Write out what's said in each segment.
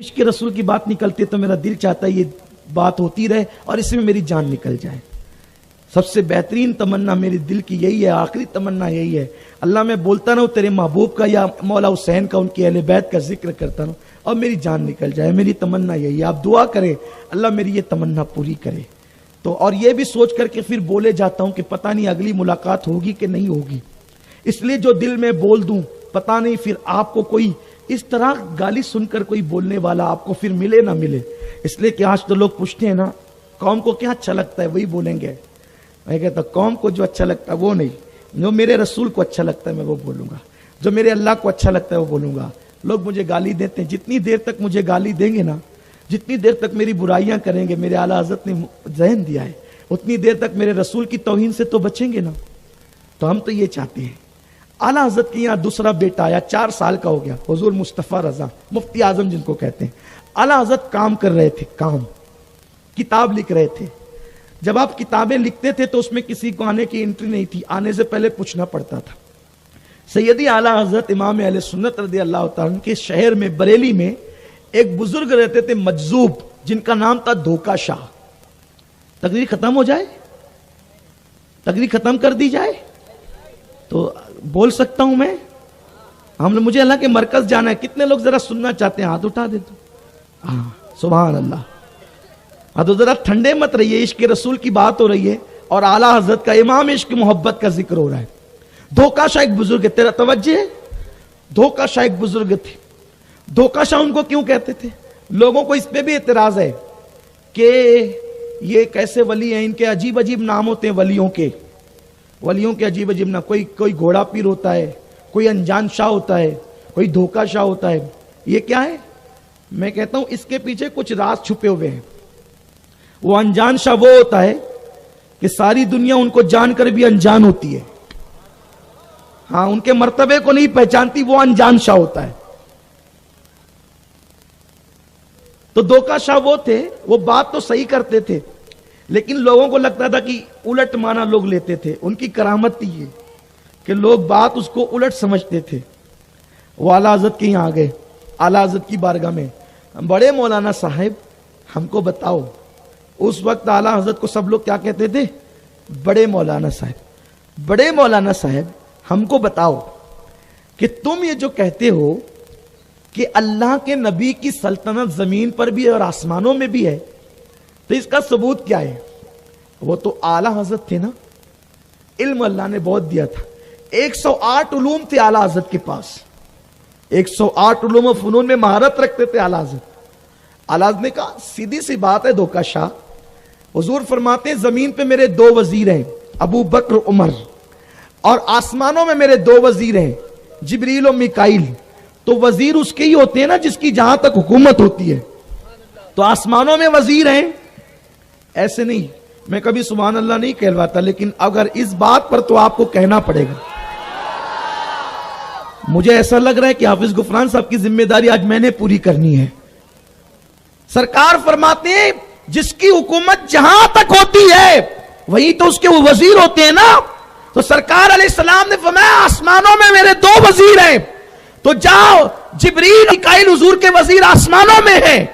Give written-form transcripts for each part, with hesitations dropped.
عشق رسول کی بات نکلتی ہے تو میرا دل چاہتا ہے یہ بات ہوتی رہے اور اس میں میری جان نکل جائے. سب سے بہترین تمنا میری دل کی یہی ہے, آخری تمنا یہی ہے, اللہ میں بولتا رہوں تیرے محبوب کا یا مولا حسین کا, ان کی اہل بیت کا ذکر کرتا رہوں اور میری جان نکل جائے. میری تمنا یہی ہے. آپ دعا کریں اللہ میری یہ تمنا پوری کرے. تو اور یہ بھی سوچ کر کے پھر بولے جاتا ہوں کہ پتہ نہیں اگلی ملاقات ہوگی کہ نہیں ہوگی, اس لیے جو دل میں بول دوں پتہ نہیں پھر آپ کو کوئی اس طرح گالی سن کر کوئی بولنے والا آپ کو پھر ملے نہ ملے. اس لیے کہ آج تو لوگ پوچھتے ہیں نا قوم کو کیا اچھا لگتا ہے وہی بولیں گے. میں کہتا قوم کو جو اچھا لگتا ہے وہ نہیں, جو میرے رسول کو اچھا لگتا ہے میں وہ بولوں گا, جو میرے اللہ کو اچھا لگتا ہے وہ بولوں گا. لوگ مجھے گالی دیتے ہیں, جتنی دیر تک مجھے گالی دیں گے نا, جتنی دیر تک میری برائیاں کریں گے, میرے اعلیٰ حضرت نے ذہن دیا ہے اتنی دیر تک میرے رسول کی توہین سے تو بچیں گے نا. تو ہم تو یہ چاہتے ہیں. اعلیٰ حضرت کے یہاں دوسرا بیٹا آیا, 4 سال کا ہو گیا, حضور مصطفیٰ رضا مفتی اعظم جن کو کہتے ہیں. اعلیٰ حضرت کام کر رہے تھے, کتاب لکھ رہے تھے. جب آپ کتابیں لکھتے تھے تو اس میں کسی کو آنے کی انٹری نہیں تھی, آنے سے پہلے پوچھنا پڑتا تھا. سیدی اعلیٰ حضرت امام اہل سنت رضی اللہ تعالیٰ کے شہر میں بریلی میں ایک بزرگ رہتے تھے مجذوب, جن کا نام تھا دھوکا شاہ. تقریر ختم ہو جائے, تقریر ختم کر دی جائے تو بول سکتا ہوں میں. مجھے اللہ کے مرکز جانا ہے. کتنے لوگ ذرا سننا چاہتے ہیں ہاتھ اٹھا دے تو. ہاں سبحان اللہ. ہاں تو ذرا ٹھنڈے مت رہیے, عشق رسول کی بات ہو رہی ہے اور اعلیٰ حضرت کا امام عشق محبت کا ذکر ہو رہا ہے. دھوکا شاہ ایک بزرگ ہے, تیرا توجہ ہے. دھوکا شاہ ایک بزرگ تھے. دھوکا شاہ ان کو کیوں کہتے تھے؟ لوگوں کو اس پہ بھی اعتراض ہے کہ یہ کیسے ولی ہیں, ان کے عجیب عجیب نام ہوتے ہیں ولیوں کے عجیب عجیب نام. کوئی گھوڑا پیر ہوتا ہے, کوئی انجان شاہ ہوتا ہے, کوئی دھوکا شاہ ہوتا ہے. یہ کیا ہے؟ میں کہتا ہوں اس کے پیچھے کچھ راز چھپے ہوئے ہیں. وہ انجان شاہ وہ ہوتا ہے کہ ساری دنیا ان کو جان کر بھی انجان ہوتی ہے. ہاں ان کے مرتبے کو نہیں پہچانتی, وہ انجان شاہ ہوتا ہے. تو دھوکا شاہ وہ تھے, وہ بات تو صحیح کرتے تھے لیکن لوگوں کو لگتا تھا کہ الٹ مانا لوگ لیتے تھے. ان کی کرامت تھی یہ کہ لوگ بات اس کو الٹ سمجھتے تھے. وہ اعلیٰ حضرت کے یہاں آ گئے, اعلیٰ حضرت کی بارگاہ میں, بڑے مولانا صاحب ہم کو بتاؤ. اس وقت اعلیٰ حضرت کو سب لوگ کیا کہتے تھے؟ بڑے مولانا صاحب. بڑے مولانا صاحب ہم کو بتاؤ کہ تم یہ جو کہتے ہو کہ اللہ کے نبی کی سلطنت زمین پر بھی ہے اور آسمانوں میں بھی ہے, تو اس کا ثبوت کیا ہے؟ وہ تو اعلیٰ حضرت تھے نا, علم اللہ نے بہت دیا تھا. 108 علوم تھے اعلیٰ حضرت کے پاس, 108 علوم و فنون میں مہارت رکھتے تھے اعلیٰ حضرت. اعلیٰ حضرت نے کہا سیدھی سی بات ہے دھوکا شاہ. حضور فرماتے ہیں زمین پہ میرے 2 وزیر ہیں, ابو بکر عمر, اور آسمانوں میں میرے 2 وزیر ہیں, جبریل و میکائیل. تو وزیر اس کے ہی ہوتے ہیں نا جس کی جہاں تک حکومت ہوتی ہے. تو آسمانوں میں وزیر ہیں. ایسے نہیں, میں کبھی سبحان اللہ نہیں کہلواتا, لیکن اگر اس بات پر تو آپ کو کہنا پڑے گا. مجھے ایسا لگ رہا ہے کہ حافظ غفران صاحب کی ذمہ داری آج میں نے پوری کرنی ہے. سرکار فرماتے ہیں جس کی حکومت جہاں تک ہوتی ہے وہی تو اس کے وہ وزیر ہوتے ہیں نا. تو سرکار علیہ السلام نے فرمایا آسمانوں میں میرے 2 وزیر ہیں, تو جاؤ جبریل میکائیل حضور کے وزیر آسمانوں میں ہیں,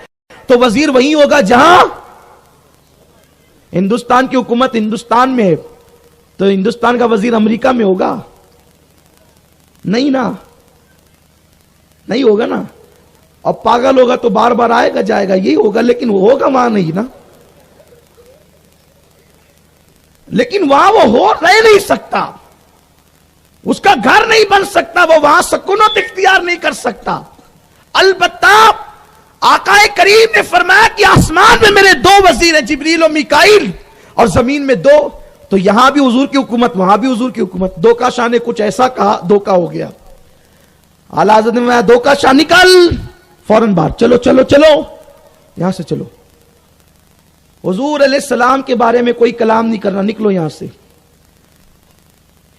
تو وزیر وہی ہوگا جہاں ہندوستان کی حکومت ہندوستان میں ہے, تو ہندوستان کا وزیر امریکہ میں ہوگا نہیں نا, نہیں ہوگا نا. اور پاگل ہوگا تو بار بار آئے گا جائے گا, یہی ہوگا, لیکن وہ ہوگا وہاں نہیں نا. لیکن وہاں وہ ہو رہ نہیں سکتا, اس کا گھر نہیں بن سکتا, وہ وہاں سکونت اختیار نہیں کر سکتا. البتہ آقا کریم نے فرمایا کہ آسمان میں میرے 2 وزیر ہیں, جبریل و میکائیل, اور زمین میں 2. تو یہاں بھی حضور کی حکومت, وہاں بھی حضور کی حکومت. دھوکا شاہ نے کچھ ایسا کہا, دھوکا ہو گیا. اعلیٰ حضرت نے دھوکا شاہ نکل فوراً باہر, چلو چلو چلو یہاں سے چلو. حضور علیہ السلام کے بارے میں کوئی کلام نہیں کرنا, نکلو یہاں سے.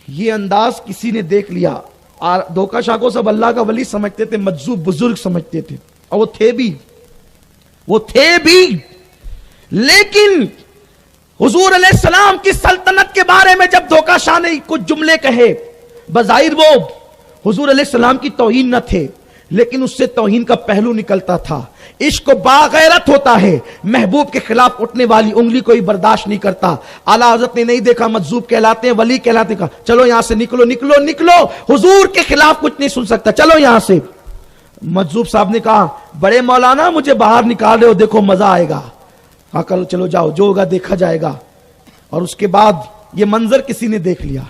یہ انداز کسی نے دیکھ لیا. دھوکا شاہ کو سب اللہ کا ولی سمجھتے تھے, مجذوب بزرگ سمجھتے تھے, اور وہ تھے بھی. لیکن حضور علیہ السلام کی سلطنت کے بارے میں جب دھوکا شاہ نے کچھ جملے کہے, بظاہر وہ حضور علیہ السلام کی توہین نہ تھے, لیکن اس سے توہین کا پہلو نکلتا تھا. عشق باغیرت ہوتا ہے, محبوب کے خلاف اٹھنے والی انگلی کوئی برداشت نہیں کرتا. اعلیٰ حضرت نے نہیں دیکھا مجذوب کہلاتے ہیں, ولی کہلاتے ہیں, چلو یہاں سے نکلو نکلو نکلو, حضور کے خلاف کچھ نہیں سن سکتا, چلو یہاں سے. مجذوب صاحب نے کہا بڑے مولانا مجھے باہر نکال رہے ہو, دیکھو مزہ آئے گا. کہا کل چلو جاؤ, جو ہوگا دیکھا جائے گا. اور اس کے بعد یہ منظر کسی نے دیکھ لیا.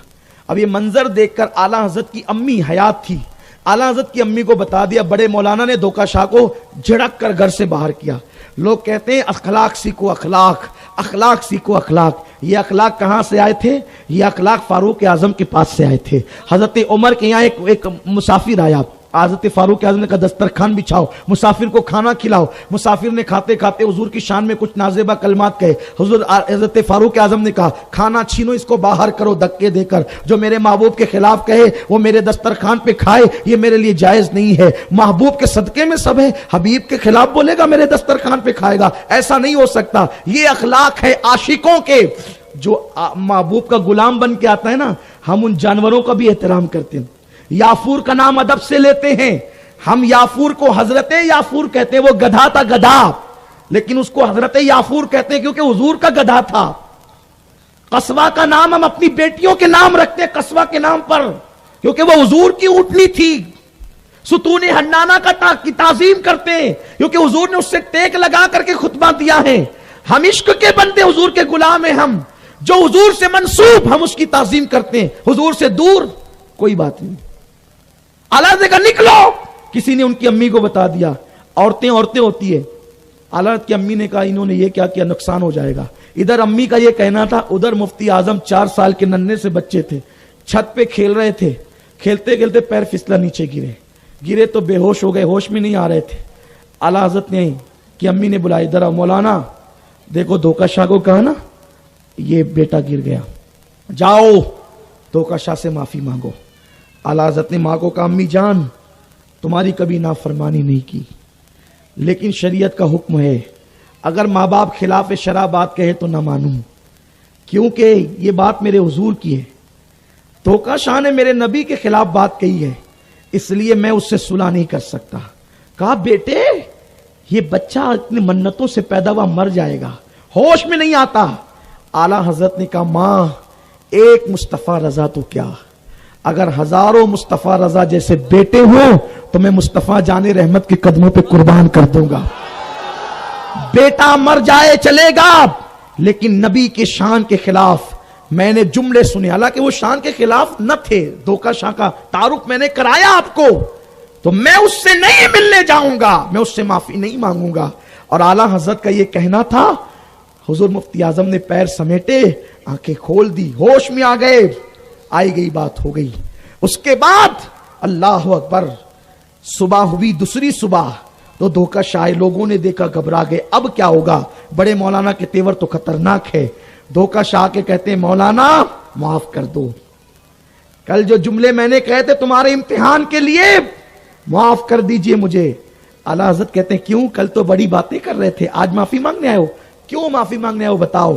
اب یہ منظر دیکھ کر اعلیٰ حضرت کی امی حیات تھی, اعلیٰ حضرت کی امی کو بتا دیا. بڑے مولانا نے دھوکہ شاہ کو جھڑک کر گھر سے باہر کیا. لوگ کہتے ہیں اخلاق سیکھو, اخلاق اخلاق سیکھو اخلاق. یہ اخلاق کہاں سے آئے تھے؟ یہ اخلاق فاروق اعظم کے پاس سے آئے تھے. حضرت عمر کے یہاں ایک مسافر آیا, حضرت فاروق اعظم نے کہا دسترخوان بچھاؤ, مسافر کو کھانا کھلاؤ. مسافر نے کھاتے کھاتے حضور کی شان میں کچھ نازیبہ کلمات کہے. حضرت فاروق اعظم نے کہا کھانا چھینو, اس کو باہر کرو دھکے دے کر. جو میرے محبوب کے خلاف کہے وہ میرے دسترخوان پہ کھائے, یہ میرے لیے جائز نہیں ہے. محبوب کے صدقے میں سب ہے, حبیب کے خلاف بولے گا میرے دسترخوان پہ کھائے گا, ایسا نہیں ہو سکتا. یہ اخلاق ہے عاشقوں کے. جو محبوب کا غلام بن کے آتا ہے نا, ہم ان جانوروں کا بھی احترام کرتے ہیں. یافور کا نام ادب سے لیتے ہیں ہم. یافور کو حضرت یافور کہتے ہیں. وہ گدھا تھا گدھا, لیکن اس کو حضرت یافور کہتے ہیں کیونکہ حضور کا گدھا تھا. قصوہ کا نام ہم اپنی بیٹیوں کے نام رکھتے ہیں, قصوہ کے نام پر, کیونکہ وہ حضور کی اونٹنی تھی. ستون حنانہ کی تعظیم کرتے ہیں کیونکہ حضور نے اس سے ٹیک لگا کر کے خطبہ دیا ہے. ہم عشق کے بندے, حضور کے غلام ہیں ہم. جو حضور سے منسوب ہم اس کی تعظیم کرتے ہیں, حضور سے دور کوئی بات نہیں. اعلیٰ نے کہا نکلو. کسی نے ان کی امی کو بتا دیا. عورتیں ہوتی ہے. اعلیٰ کی امی نے کہا انہوں نے یہ کیا کیا, نقصان ہو جائے گا. ادھر امی کا یہ کہنا تھا, ادھر مفتی اعظم 4 سال کے ننھے سے بچے تھے, چھت پہ کھیل رہے تھے. کھیلتے کھیلتے پیر پھسلا, نیچے گرے تو بے ہوش ہو گئے, ہوش میں نہیں آ رہے تھے. اعلیٰ حضرت نے کی امی نے بلایا, ادھر مولانا دیکھو دھوکہ شاہ کو کہا نا یہ بیٹا گر گیا, جاؤ دھوکہ شاہ سے معافی مانگو. اعلیٰ حضرت نے ماں کو کہا امی جان تمہاری کبھی نافرمانی نہیں کی, لیکن شریعت کا حکم ہے اگر ماں باپ خلاف شرع بات کہے تو نہ مانوں, کیونکہ یہ بات میرے حضور کی ہے. دھوکہ شاہ نے میرے نبی کے خلاف بات کہی ہے, اس لیے میں اس سے صلح نہیں کر سکتا. کہا بیٹے یہ بچہ اتنی منتوں سے پیدا ہوا مر جائے گا, ہوش میں نہیں آتا. اعلیٰ حضرت نے کہا ماں ایک مصطفیٰ رضا تو کیا, اگر ہزاروں مصطفیٰ رضا جیسے بیٹے ہوں تو میں مصطفیٰ جان رحمت کے قدموں پہ قربان کر دوں گا. بیٹا مر جائے چلے گا, لیکن نبی کے شان کے خلاف میں نے جملے سنے, حالانکہ وہ شان کے خلاف نہ تھے. دھوکہ شاہ کا تعارف میں نے کرایا آپ کو, تو میں اس سے نہیں ملنے جاؤں گا, میں اس سے معافی نہیں مانگوں گا. اور اعلیٰ حضرت کا یہ کہنا تھا. حضور مفتی اعظم نے پیر سمیٹے, آنکھیں کھول دی, ہوش میں آ گئے, آئی گئی بات ہو گئی. اس کے بعد اللہ اکبر, صبح ہوئی, دوسری صبح تو دھوکہ شاہ لوگوں نے دیکھا, گھبرا گئے. اب کیا ہوگا؟ بڑے مولانا کے تیور تو خطرناک ہے. دھوکہ شاہ کے کہتے ہیں مولانا معاف کر دو, کل جو جملے میں نے کہے تھے تمہارے امتحان کے لیے معاف کر دیجئے مجھے. اعلیٰ حضرت کہتے ہیں کیوں, کل تو بڑی باتیں کر رہے تھے, آج معافی مانگنے آئے ہو, کیوں معافی مانگنے آئے ہو بتاؤ.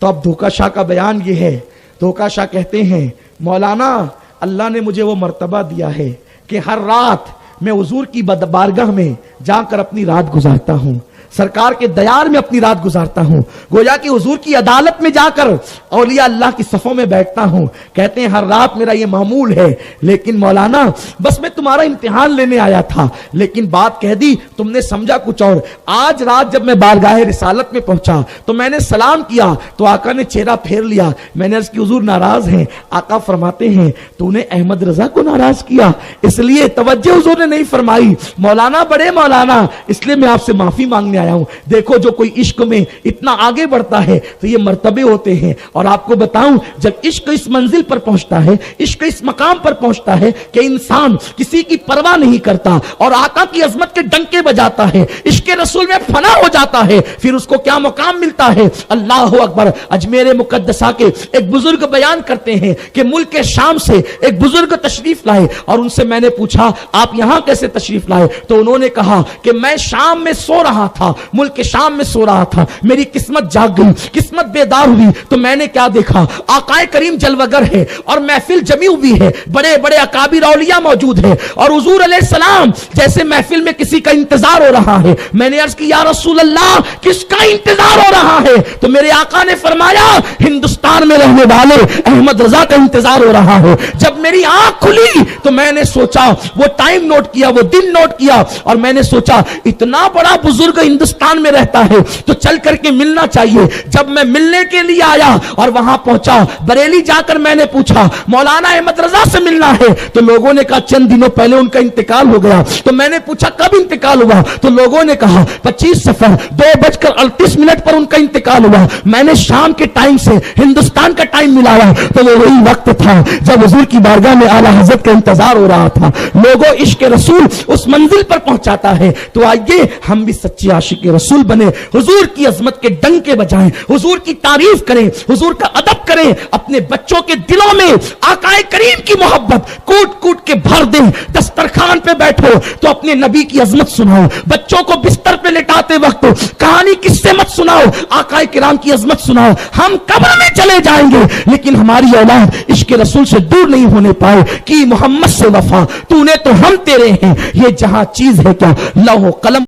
تو اب دھوکہ شاہ کا بیان یہ ہے. دھوکہ شاہ کہتے ہیں مولانا اللہ نے مجھے وہ مرتبہ دیا ہے کہ ہر رات میں حضور کی بارگاہ میں جا کر اپنی رات گزارتا ہوں, سرکار کے دیار میں اپنی رات گزارتا ہوں, گویا کہ حضور کی عدالت میں جا کر اولیاء اللہ کی صفوں میں بیٹھتا ہوں. کہتے ہیں ہر رات میرا یہ معمول ہے, لیکن مولانا بس میں تمہارا امتحان لینے آیا تھا, لیکن بات کہہ دی, تم نے سمجھا کچھ اور. آج رات جب میں بارگاہ رسالت میں پہنچا تو میں نے سلام کیا تو آقا نے چہرہ پھیر لیا. میں نے عرض کی حضور ناراض ہیں. آقا فرماتے ہیں تو نے احمد رضا کو ناراض کیا, اس لیے توجہ حضور نے نہیں فرمائی. مولانا بڑے مولانا, اس لیے میں آپ سے معافی مانگنے آیا ہوں. دیکھو جو کوئی عشق میں اتنا آگے بڑھتا ہے تو یہ مرتبے ہوتے ہیں. اور آپ کو بتاؤں جب عشق اس منزل پر پہنچتا ہے, عشق اس مقام پر پہنچتا ہے کہ انسان کسی کی پرواہ نہیں کرتا اور آقا کی عظمت کے ڈنکے بجاتا ہے, عشق رسول میں فنا ہو جاتا ہے, پھر اس کو کیا مقام ملتا ہے. اللہ اکبر. اجمیر مقدسہ کے ایک بزرگ بیان کرتے ہیں کہ ملک شام سے ایک بزرگ تشریف لائے اور ان سے میں نے پوچھا آپ یہاں کیسے تشریف لائے, تو انہوں نے کہا کہ میں شام میں سو رہا تھا, تھا, ملک شام میں سو رہا تھا, میری قسمت جاگ گئی, قسمت بیدار ہوئی تو میں نے کیا دیکھا, آقائے کریم جلوگر ہے اور محفل جمی ہوئی ہے, بڑے بڑے اکابر اولیاء موجود ہیں, اور حضور علیہ السلام جیسے محفل میں کسی کا انتظار ہو رہا ہے. میں نے عرض کی یا رسول اللہ کس کا انتظار ہو رہا ہے؟ تو میرے آقا نے فرمایا ہندوستان میں رہنے والے احمد رضا کا انتظار ہو رہا ہے. جب میری آنکھ کھلی تو میں نے سوچا, وہ ٹائم نوٹ کیا, وہ دن نوٹ کیا, اور میں نے سوچا اتنا بڑا بزرگ ہندوستان میں رہتا ہے تو چل کر کے ملنا چاہیے. جب میں ملنے کے لیے آیا اور وہاں پہنچا, بریلی جا کر میں نے پوچھا مولانا احمد رضا سے ملنا ہے, تو لوگوں نے کہا چند دنوں پہلے ان کا انتقال ہو گیا. تو میں نے پوچھا کب انتقال ہوا؟ تو لوگوں نے کہا 25 صفر 2:38 پر ان کا انتقال ہوا. میں نے شام کے ٹائم سے ہندوستان کا ٹائم ملایا تو وہ وہی وقت تھا جب حضور کی بارگاہ میں اعلی حضرت کا انتظار ہو رہا تھا. لوگوں عشق رسول اس منزل پر پہنچاتا ہے. تو آئیے ہم بھی سچے عاشق رسول بنے, حضور کی عظمت کے ڈنکے بجائیں, حضور کی تعریف کریں, حضور کا ادب کریں, اپنے بچوں کے دلوں میں آقائے کریم کی محبت کوٹ کوٹ کے بھر دیں. دسترخوان پہ بیٹھو تو اپنے نبی کی عظمت سناؤ, بچوں کو بستر پہ لٹاتے وقت کہانی کس سے مت سناؤ, آقائے کرام کی عظمت سناؤ. ہم قبر میں چلے جائیں گے لیکن ہماری اولاد عشق رسول سے دور نہیں ہونے پائے. کہ محمد سے وفا تو نے تو ہم تیرے ہیں, یہ جہاں چیز ہے کیا لوح و قلم